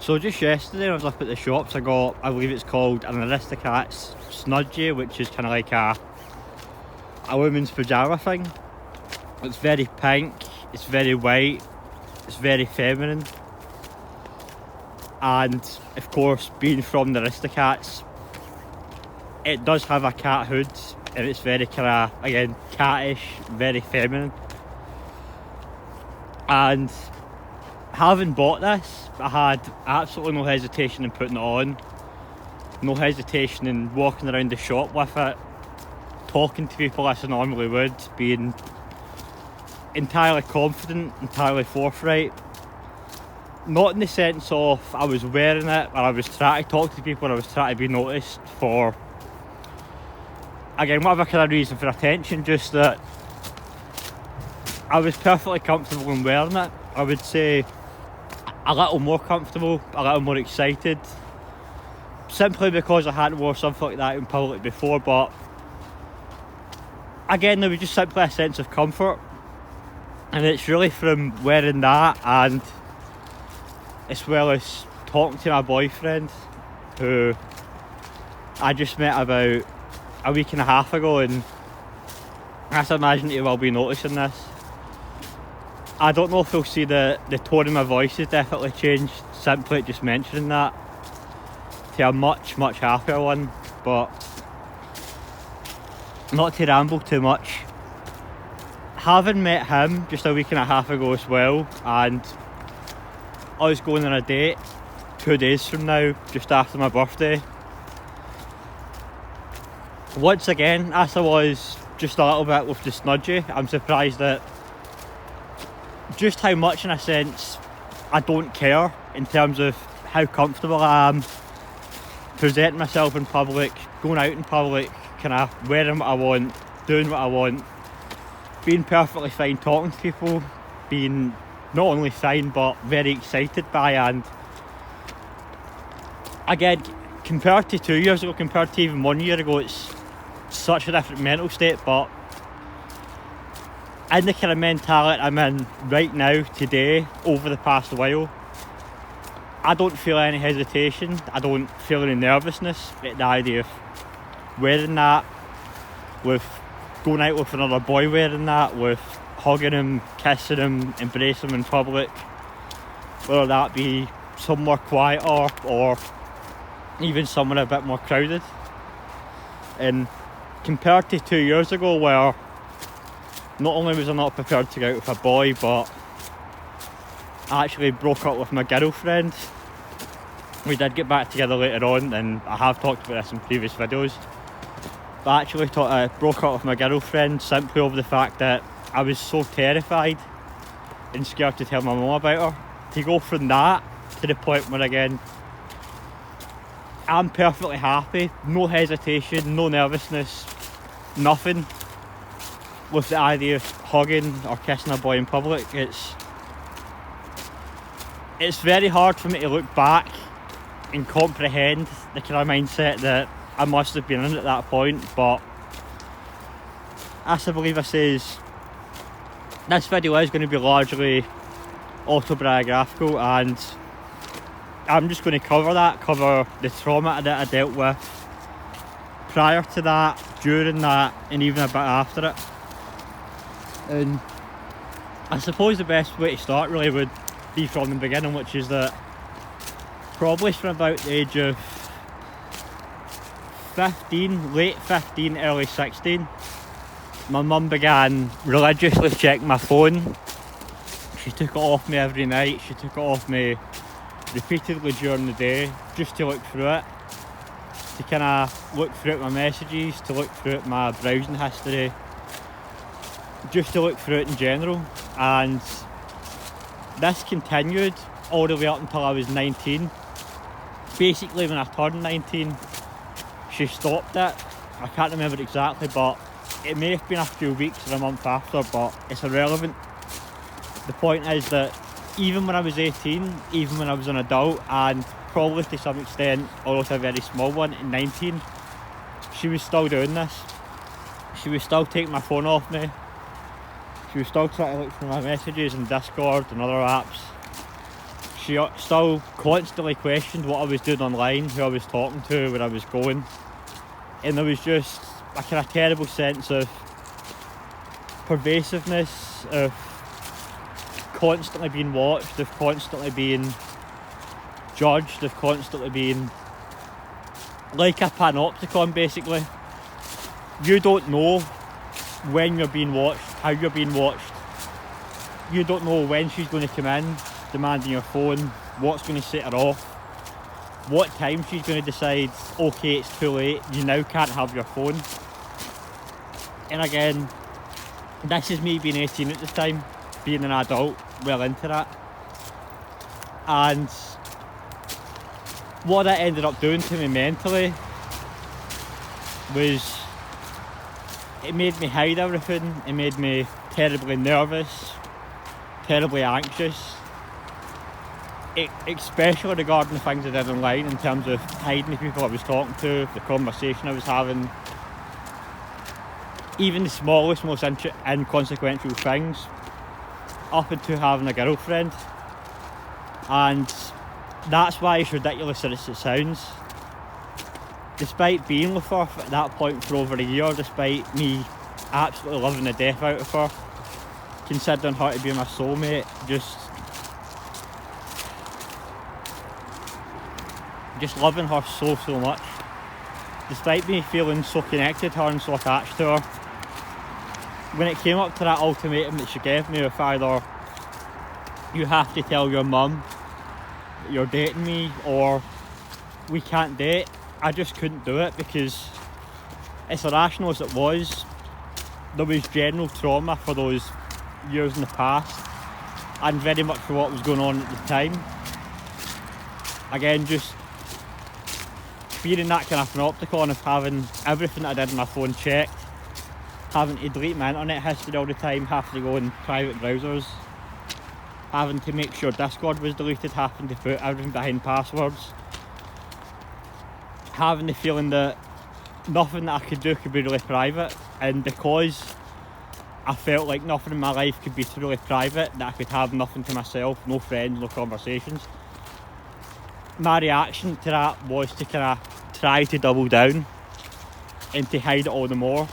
So just yesterday I was up at the shops, I got, I believe it's called an Aristocats Snudgie, which is kind of like a women's pyjama thing. It's very pink, it's very white, it's very feminine. And of course, being from the Aristocats, it does have a cat hood, and it's very kind of, again, cattish, very feminine. And having bought this, I had absolutely no hesitation in putting it on, no hesitation in walking around the shop with it, talking to people as I normally would, being entirely confident, entirely forthright. Not in the sense of I was wearing it, or I was trying to talk to people, or I was trying to be noticed for, again, whatever kind of reason for attention, just that I was perfectly comfortable in wearing it. I would say a little more comfortable, a little more excited, simply because I hadn't worn something like that in public before. But again, there was just simply a sense of comfort, and it's really from wearing that, and as well as talking to my boyfriend, who I just met about a week and a half ago, and I imagine he will be noticing this. I don't know if he'll see the tone of my voice has definitely changed simply just mentioning that, to a much, much happier one. But not to ramble too much, having met him just a week and a half ago as well, and us going on a date 2 days from now, just after my birthday, once again, as I was just a little bit with the Snudgie, I'm surprised at just how much, in a sense, I don't care in terms of how comfortable I am presenting myself in public, going out in public, kind of wearing what I want, doing what I want, being perfectly fine talking to people, being not only fine but very excited by. And again, compared to 2 years ago, compared to even 1 year ago, it's such a different mental state. But in the kind of mentality I'm in right now, today, over the past while, I don't feel any hesitation, I don't feel any nervousness at the idea of wearing that, with going out with another boy wearing that, with hugging him, kissing him, embracing him in public, whether that be somewhere quieter or even somewhere a bit more crowded. And compared to 2 years ago, where not only was I not prepared to go out with a boy, but I actually broke up with my girlfriend. We did get back together later on, and I have talked about this in previous videos. But I actually broke up with my girlfriend simply over the fact that I was so terrified and scared to tell my mum about her. To go from that to the point where, again, I'm perfectly happy, no hesitation, no nervousness, nothing, with the idea of hugging or kissing a boy in public. It's very hard for me to look back and comprehend the kind of mindset that I must have been in at that point. But as I believe I says, this video is going to be largely autobiographical, and I'm just going to cover the trauma that I dealt with prior to that, during that, and even a bit after it. And I suppose the best way to start really would be from the beginning, which is that probably from about the age of 15, late 15, early 16, my mum began religiously checking my phone. She took it off me every night, she took it off me repeatedly during the day, just to look through it, to kind of look through my messages, to look through my browsing history, just to look through it in general. And this continued all the way up until I was 19. Basically, when I turned 19, she stopped it. I can't remember exactly, but it may have been a few weeks or a month after, but it's irrelevant. The point is that even when I was 18, even when I was an adult, and probably to some extent, although to a very small one, at 19, she was still doing this. She was still taking my phone off me. She was still trying to look through my messages in Discord and other apps. she still constantly questioned what I was doing online, who I was talking to, where I was going. And there was just a kind of terrible sense of pervasiveness, of constantly being watched, of constantly being judged, of constantly being like a panopticon basically. You don't know when you're being watched, how you're being watched. You don't know when she's going to come in, demanding your phone, what's going to set her off, what time she's going to decide, okay, it's too late, you now can't have your phone. And again, this is me being 18 at this time, being an adult, well into that. And what that ended up doing to me mentally was, it made me hide everything, it made me terribly nervous, terribly anxious, especially regarding the things I did online in terms of hiding the people I was talking to, the conversation I was having, even the smallest, most inconsequential things, up into having a girlfriend. And that's why, as ridiculous as it sounds, despite being with her at that point for over a year, despite me absolutely loving the death out of her, considering her to be my soulmate, just loving her so much, despite me feeling so connected to her and so attached to her, when it came up to that ultimatum that she gave me of either you have to tell your mum that you're dating me or we can't date, I just couldn't do it, because as irrational as it was, there was general trauma for those years in the past and very much for what was going on at the time. Again, just being in that kind of panopticon of having everything that I did on my phone checked, having to delete my internet history all the time, having to go in private browsers, having to make sure Discord was deleted, having to put everything behind passwords, having the feeling that nothing that I could do could be really private, and because I felt like nothing in my life could be truly private, that I could have nothing to myself, no friends, no conversations, my reaction to that was to kind of try to double down and to hide it all the more,